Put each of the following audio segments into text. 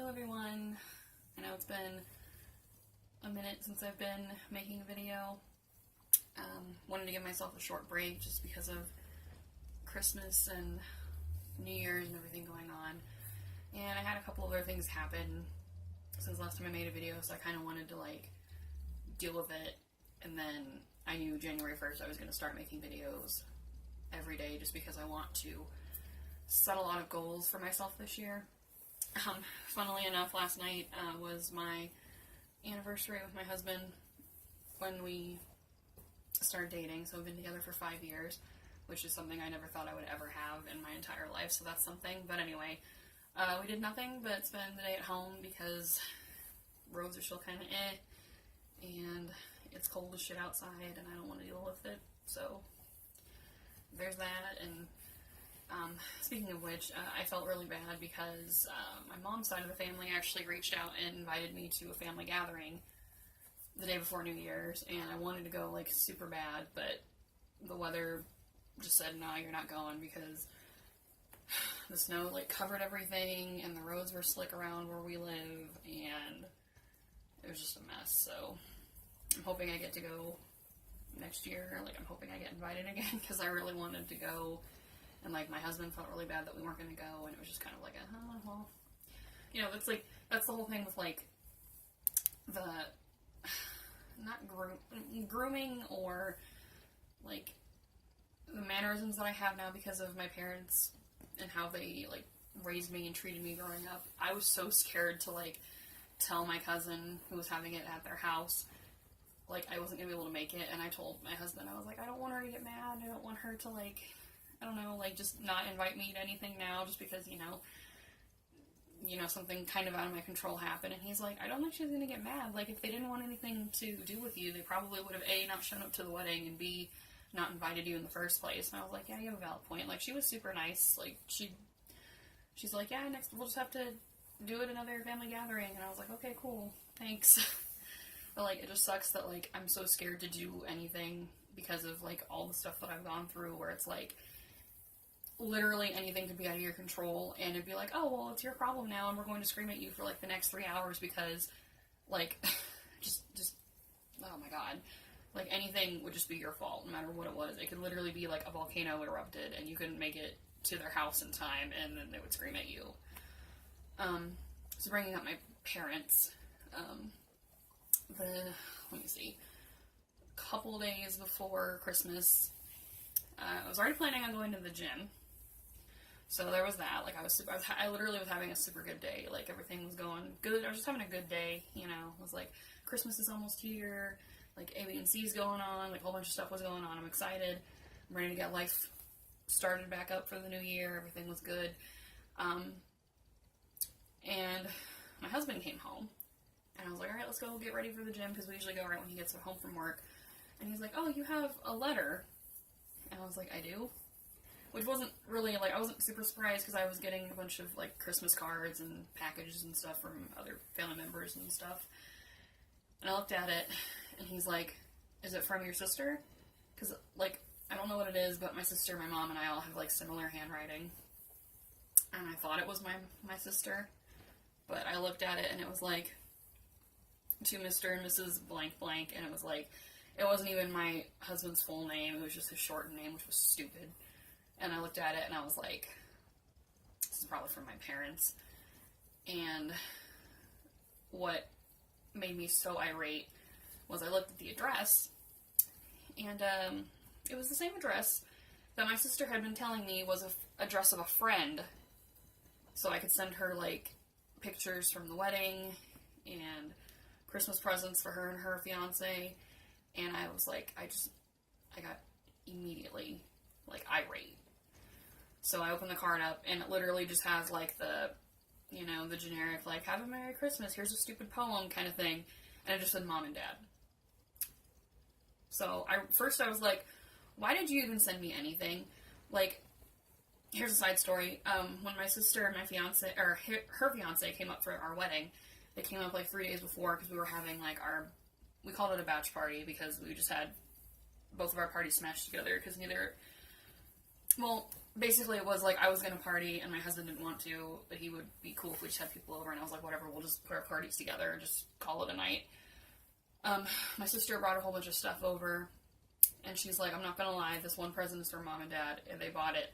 everyone. I know it's been a minute since I've been making a video. Wanted to give myself a short break just because of Christmas and New Year's and everything going on. And I had a couple other things happen since last time I made a video, so I kind of wanted to deal with it. And then I knew January 1st I was going to start making videos every day just because I want to set a lot of goals for myself this year. Funnily enough, last night was my anniversary with my husband when we started dating. So we've been together for 5 years, which is something I never thought I would ever have in my entire life, so that's something. But anyway, we did nothing but spend the day at home because roads are still kind of and it's cold as shit outside and I don't want to deal with it, so there's that. And speaking of which, I felt really bad because my mom's side of the family actually reached out and invited me to a family gathering the day before New Year's, and I wanted to go super bad, but the weather just said, no, you're not going, because the snow covered everything and the roads were slick around where we live and it was just a mess. So I'm hoping I get to go next year. I'm hoping I get invited again because I really wanted to go. And, my husband felt really bad that we weren't going to go, and it was just kind of well, that's the whole thing with, the, not grooming or, the mannerisms that I have now because of my parents and how they, raised me and treated me growing up. I was so scared to, tell my cousin who was having it at their house, I wasn't going to be able to make it, and I told my husband, I was I don't want her to get mad, I don't want her to, I don't know, just not invite me to anything now just because, something kind of out of my control happened. And he's I don't think she's going to get mad. If they didn't want anything to do with you, they probably would have A, not shown up to the wedding, and B, not invited you in the first place. And I was yeah, you have a valid point. She was super nice. She's yeah, next, we'll just have to do it another family gathering. And I was okay, cool, thanks. But, it just sucks that, I'm so scared to do anything because of, all the stuff that I've gone through, where it's literally anything could be out of your control, and it'd be oh, well, it's your problem now, and we're going to scream at you for, the next 3 hours because, just, oh my god. Anything would just be your fault, no matter what it was. It could literally be, a volcano erupted, and you couldn't make it to their house in time, and then they would scream at you. So bringing up my parents, let me see, a couple days before Christmas, I was already planning on going to the gym. So there was that. I literally was having a super good day. Everything was going good. I was just having a good day, It was Christmas is almost here. A, B, and C's going on. A whole bunch of stuff was going on. I'm excited. I'm ready to get life started back up for the new year. Everything was good. And my husband came home. And I was alright, let's go get ready for the gym, because we usually go right when he gets home from work. And he's oh, you have a letter. And I was I do? Which wasn't really, I wasn't super surprised because I was getting a bunch of, Christmas cards and packages and stuff from other family members and stuff. And I looked at it, and he's is it from your sister? Because, I don't know what it is, but my sister, my mom, and I all have, similar handwriting. And I thought it was my sister. But I looked at it, and it was, to Mr. and Mrs. blank blank, and it was, it wasn't even my husband's full name, it was just his shortened name, which was stupid. And I looked at it, and I was this is probably from my parents. And what made me so irate was I looked at the address, and it was the same address that my sister had been telling me was a address of a friend, so I could send her, pictures from the wedding, and Christmas presents for her and her fiance. And I was I got immediately, irate. So I opened the card up, and it literally just has, the, the generic, have a Merry Christmas, here's a stupid poem kind of thing. And it just said Mom and Dad. So, first I was why did you even send me anything? Here's a side story. When my sister and my fiance, or her fiance came up for our wedding, they came up, 3 days before, because we were having, we called it a batch party, because we just had both of our parties smashed together, because basically it was like I was gonna party and my husband didn't want to, but he would be cool if we just had people over, and I was like, whatever, we'll just put our parties together and just call it a night. My sister brought a whole bunch of stuff over, and she's like, I'm not gonna lie, this one present is for mom and dad, and they bought it.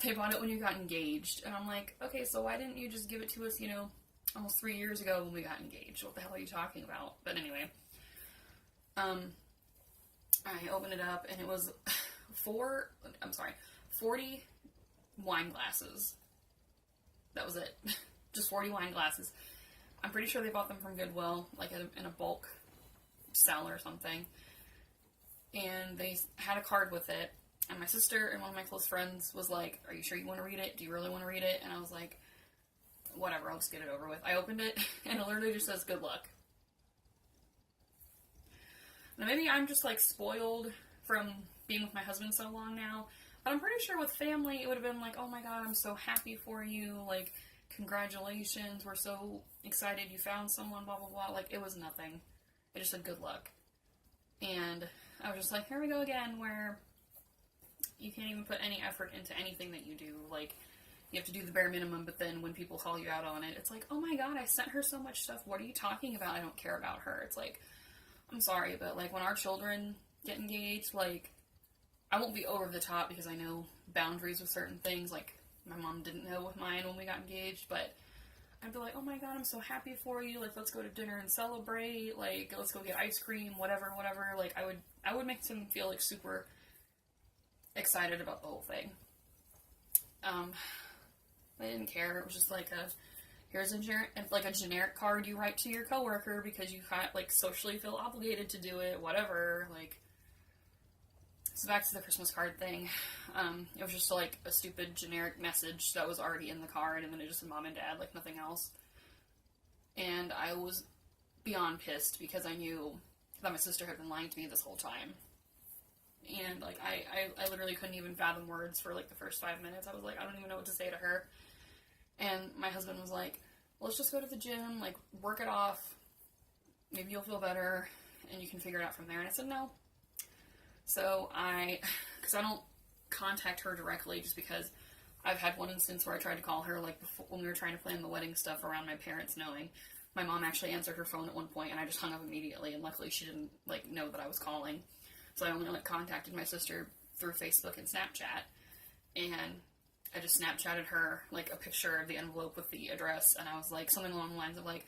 They bought it when you got engaged, and I'm like, okay, so why didn't you just give it to us, almost 3 years ago when we got engaged? What the hell are you talking about? But anyway, I opened it up, and it was 40 wine glasses. That was it. Just 40 wine glasses. I'm pretty sure they bought them from Goodwill, like in a bulk sell or something. And they had a card with it. And my sister and one of my close friends was like, are you sure you want to read it? Do you really want to read it? And I was like, whatever, I'll just get it over with. I opened it, and it literally just says, good luck. Now, maybe I'm just, like, spoiled from being with my husband so long now, but I'm pretty sure with family, it would have been like, oh my god, I'm so happy for you, like, congratulations, we're so excited you found someone, blah, blah, blah. Like, it was nothing. It just said, good luck. And I was just like, here we go again, where you can't even put any effort into anything that you do. Like, you have to do the bare minimum, but then when people call you out on it, it's like, oh my god, I sent her so much stuff. What are you talking about? I don't care about her. It's like, I'm sorry, but, like, when our children get engaged, like, I won't be over the top because I know boundaries with certain things. Like, my mom didn't know with mine when we got engaged, but I'd be like, oh my god, I'm so happy for you. Like, let's go to dinner and celebrate. Like, let's go get ice cream, whatever. Like, I would make them feel, like, super excited about the whole thing. I didn't care. It was just like here's a generic card you write to your coworker because you like socially feel obligated to do it, whatever. Like, so back to the Christmas card thing. It was just like a stupid generic message that was already in the card, and then it just said mom and dad, like nothing else. And I was beyond pissed because I knew that my sister had been lying to me this whole time. And like I literally couldn't even fathom words for like the first 5 minutes. I was like, I don't even know what to say to her. And my husband was like, well, let's just go to the gym, like, work it off. Maybe you'll feel better, and you can figure it out from there. And I said, no. So because I don't contact her directly, just because I've had one instance where I tried to call her, like, before, when we were trying to plan the wedding stuff around my parents knowing. My mom actually answered her phone at one point, and I just hung up immediately, and luckily she didn't, like, know that I was calling. So I only, like, contacted my sister through Facebook and Snapchat, and I just Snapchatted her, like, a picture of the envelope with the address, and I was like, something along the lines of, like,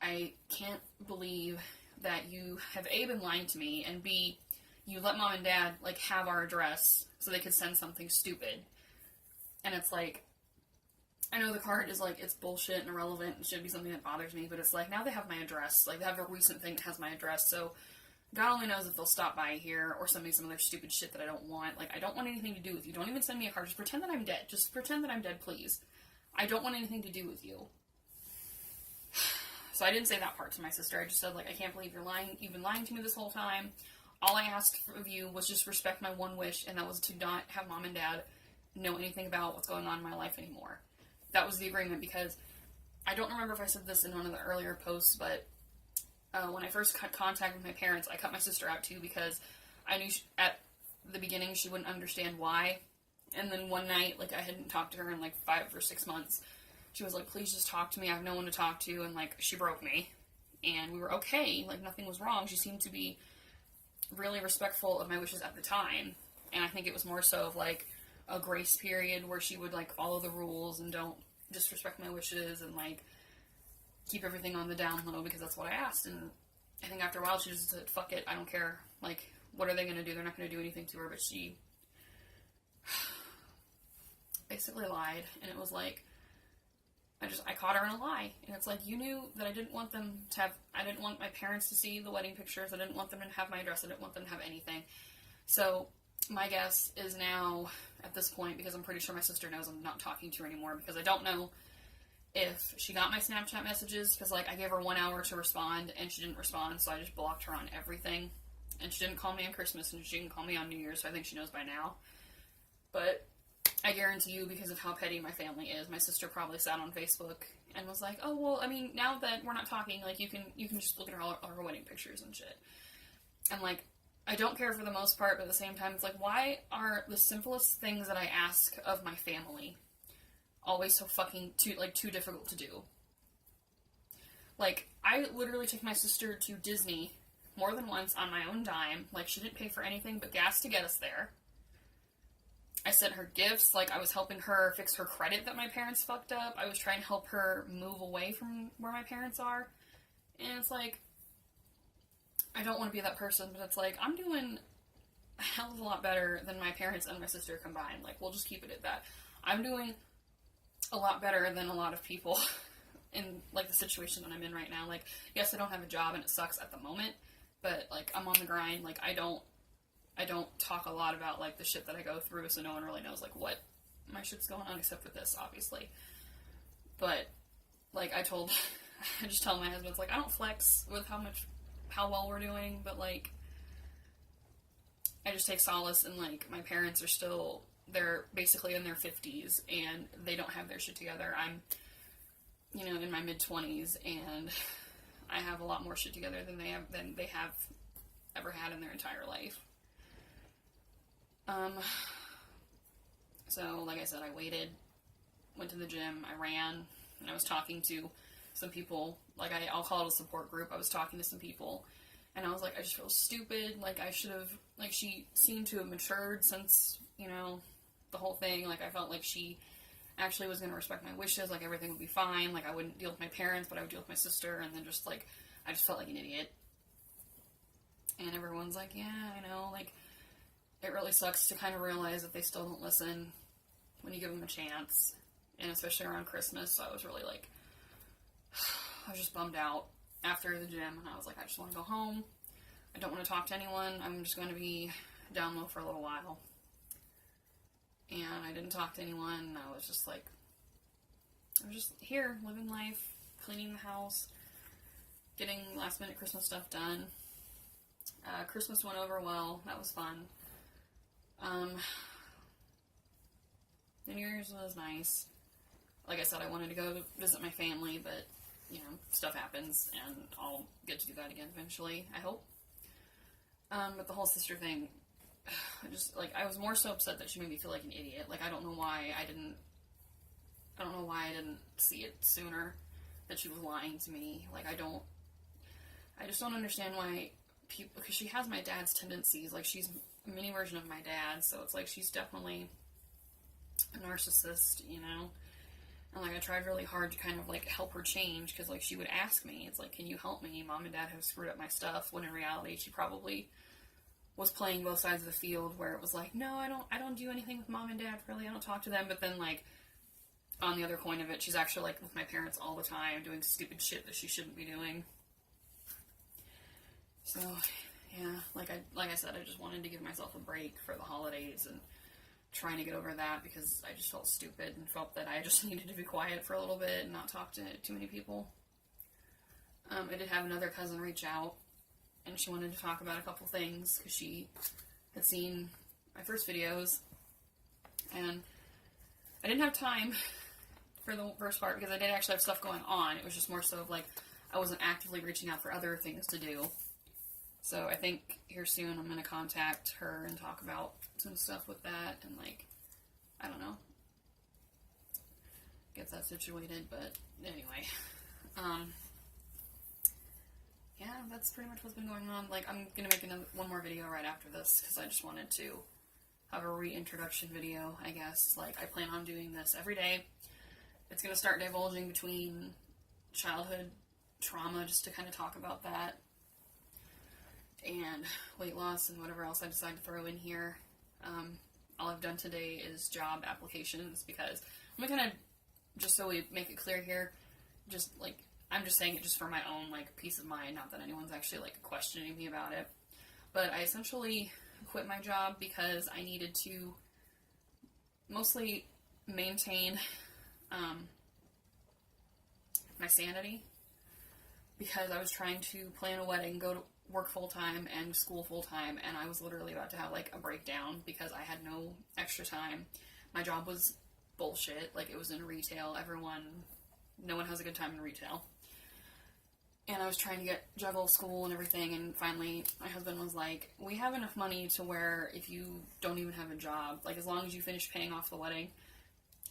I can't believe that you have, A, been lying to me, and B, you let mom and dad, like, have our address so they could send something stupid. And it's like, I know the card is, like, it's bullshit and irrelevant and should be something that bothers me, but it's like, now they have my address. Like, they have a recent thing that has my address, so God only knows if they'll stop by here or send me some other stupid shit that I don't want. Like, I don't want anything to do with you. Don't even send me a card. Just pretend that I'm dead. Just pretend that I'm dead, please. I don't want anything to do with you. So I didn't say that part to my sister. I just said, like, I can't believe you're lying. You've been lying to me this whole time. All I asked of you was just respect my one wish, and that was to not have mom and dad know anything about what's going on in my life anymore. That was the agreement, because I don't remember if I said this in one of the earlier posts, but when I first cut contact with my parents, I cut my sister out too, because I knew at the beginning she wouldn't understand why. And then one night, like, I hadn't talked to her in like 5 or 6 months. She was like, please just talk to me. I have no one to talk to. And like, she broke me. And we were okay. Like, nothing was wrong. She seemed to be really respectful of my wishes at the time. And I think it was more so of like a grace period where she would like follow the rules and don't disrespect my wishes and like keep everything on the down low because that's what I asked. And I think after a while she just said, fuck it, I don't care. Like, what are they going to do? They're not going to do anything to her. But she basically lied. And it was like, I caught her in a lie. And it's like, you knew that I didn't want them to have, I didn't want my parents to see the wedding pictures. I didn't want them to have my address. I didn't want them to have anything. So my guess is now, at this point, because I'm pretty sure my sister knows I'm not talking to her anymore, because I don't know if she got my Snapchat messages, because, like, I gave her 1 hour to respond, and she didn't respond, so I just blocked her on everything. And she didn't call me on Christmas, and she didn't call me on New Year's, so I think she knows by now. But I guarantee you, because of how petty my family is, my sister probably sat on Facebook and was like, oh, well, I mean, now that we're not talking, like, you can just look at all our wedding pictures and shit. And, like, I don't care for the most part, but at the same time, it's like, why are the simplest things that I ask of my family always so fucking too difficult to do? Like, I literally took my sister to Disney more than once on my own dime. Like, she didn't pay for anything but gas to get us there. I sent her gifts. Like, I was helping her fix her credit that my parents fucked up. I was trying to help her move away from where my parents are. And it's like, I don't want to be that person, but it's like, I'm doing a hell of a lot better than my parents and my sister combined. Like, we'll just keep it at that. I'm doing a lot better than a lot of people in, like, the situation that I'm in right now. Like, yes, I don't have a job and it sucks at the moment, but, like, I'm on the grind. Like, I don't talk a lot about, like, the shit that I go through, so no one really knows, like, what my shit's going on, except for this, obviously. But, like, I just tell my husband, it's like, I don't flex with how well we're doing, but, like, I just take solace in, like, my parents are still, they're basically in their 50s, and they don't have their shit together. I'm, you know, in my mid-20s, and I have a lot more shit together than they have ever had in their entire life. So, like I said, I waited, went to the gym, I ran, and I was talking to some people, like, I'll call it a support group. I was talking to some people, and I was like, I just feel stupid, like, I should have, like, she seemed to have matured since, you know, the whole thing. Like, I felt like she actually was going to respect my wishes, like, everything would be fine, like, I wouldn't deal with my parents, but I would deal with my sister, and then just, like, I just felt like an idiot. And everyone's like, yeah, I know, like, it really sucks to kind of realize that they still don't listen when you give them a chance, and especially around Christmas. So I was really, like, I was just bummed out after the gym, and I was like, I just want to go home. I don't want to talk to anyone. I'm just going to be down low for a little while. And I didn't talk to anyone. I was just like, I was just here, living life, cleaning the house, getting last minute Christmas stuff done. Christmas went over well. That was fun. The New Year's was nice. Like I said, I wanted to go visit my family, but, you know, stuff happens, and I'll get to do that again eventually, I hope. But the whole sister thing, I was more so upset that she made me feel like an idiot. Like, I don't know why I didn't see it sooner, that she was lying to me. Like, I just don't understand why people, because she has my dad's tendencies. Like, she's a mini version of my dad, so it's like, she's definitely a narcissist, you know? And, like, I tried really hard to kind of, like, help her change, because, like, she would ask me, it's like, can you help me? Mom and Dad have screwed up my stuff, when in reality, she probably was playing both sides of the field, where it was like, no, I don't do anything with Mom and Dad, really, I don't talk to them, but then, like, on the other coin of it, she's actually, like, with my parents all the time, doing stupid shit that she shouldn't be doing. So, yeah, like I said, I just wanted to give myself a break for the holidays, and trying to get over that, because I just felt stupid, and felt that I just needed to be quiet for a little bit, and not talk to too many people. I did have another cousin reach out, and she wanted to talk about a couple things, because she had seen my first videos, and I didn't have time for the first part, because I did actually have stuff going on. It was just more so of, like, I wasn't actively reaching out for other things to do. So I think here soon I'm going to contact her and talk about some stuff with that, and, like, I don't know, get that situated. But anyway, yeah, that's pretty much what's been going on. Like, I'm going to make one more video right after this, because I just wanted to have a reintroduction video, I guess. Like, I plan on doing this every day. It's going to start divulging between childhood trauma, just to kind of talk about that, and weight loss, and whatever else I decide to throw in here. All I've done today is job applications, because I'm going to kind of, just so we make it clear here, just, like, I'm just saying it just for my own, like, peace of mind, not that anyone's actually, like, questioning me about it. But I essentially quit my job because I needed to mostly maintain my sanity, because I was trying to plan a wedding, go to work full-time and school full-time, and I was literally about to have, like, a breakdown, because I had no extra time. My job was bullshit. Like, it was in retail. No one has a good time in retail. and I was trying to juggle school and everything, and finally my husband was like, we have enough money to where if you don't even have a job, like as long as you finish paying off the wedding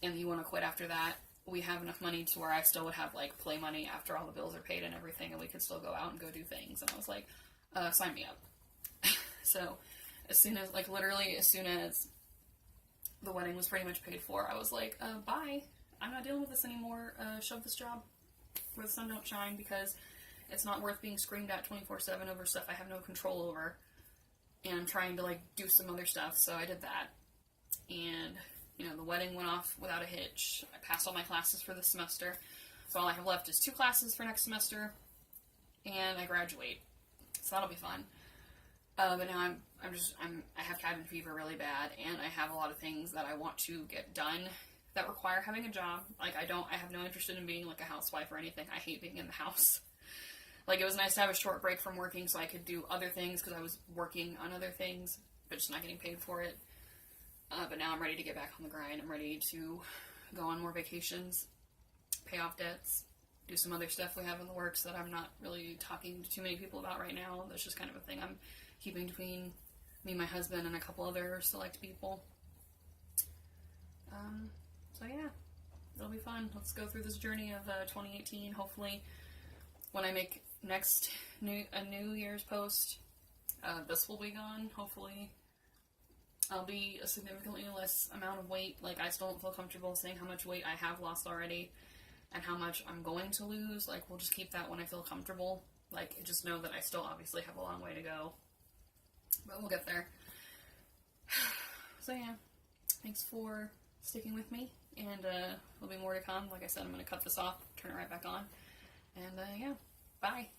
and you want to quit after that, we have enough money to where I still would have like play money after all the bills are paid and everything, and we could still go out and go do things. And I was like, sign me up. So as soon as, like literally as soon as the wedding was pretty much paid for, I was like, bye, I'm not dealing with this anymore. Shove this job where the sun don't shine, because it's not worth being screamed at 24/7 over stuff I have no control over, and I'm trying to like do some other stuff. So I did that, and you know, the wedding went off without a hitch. I passed all my classes for this semester, so all I have left is 2 classes for next semester, and I graduate. So that'll be fun. But now I have cabin fever really bad, and I have a lot of things that I want to get done that require having a job. Like I have no interest in being like a housewife or anything. I hate being in the house. Like, it was nice to have a short break from working so I could do other things, because I was working on other things, but just not getting paid for it. But now I'm ready to get back on the grind. I'm ready to go on more vacations, pay off debts, do some other stuff we have in the works that I'm not really talking to too many people about right now. That's just kind of a thing I'm keeping between me, my husband, and a couple other select people. So yeah, it'll be fun. Let's go through this journey of 2018. Hopefully, when I make a New Year's post, this will be gone. Hopefully, I'll be a significantly less amount of weight. Like, I still don't feel comfortable saying how much weight I have lost already and how much I'm going to lose. Like, we'll just keep that when I feel comfortable. Like, just know that I still obviously have a long way to go, but we'll get there. So yeah, thanks for sticking with me, and there'll be more to come. Like I said, I'm going to cut this off, turn it right back on, and yeah, bye.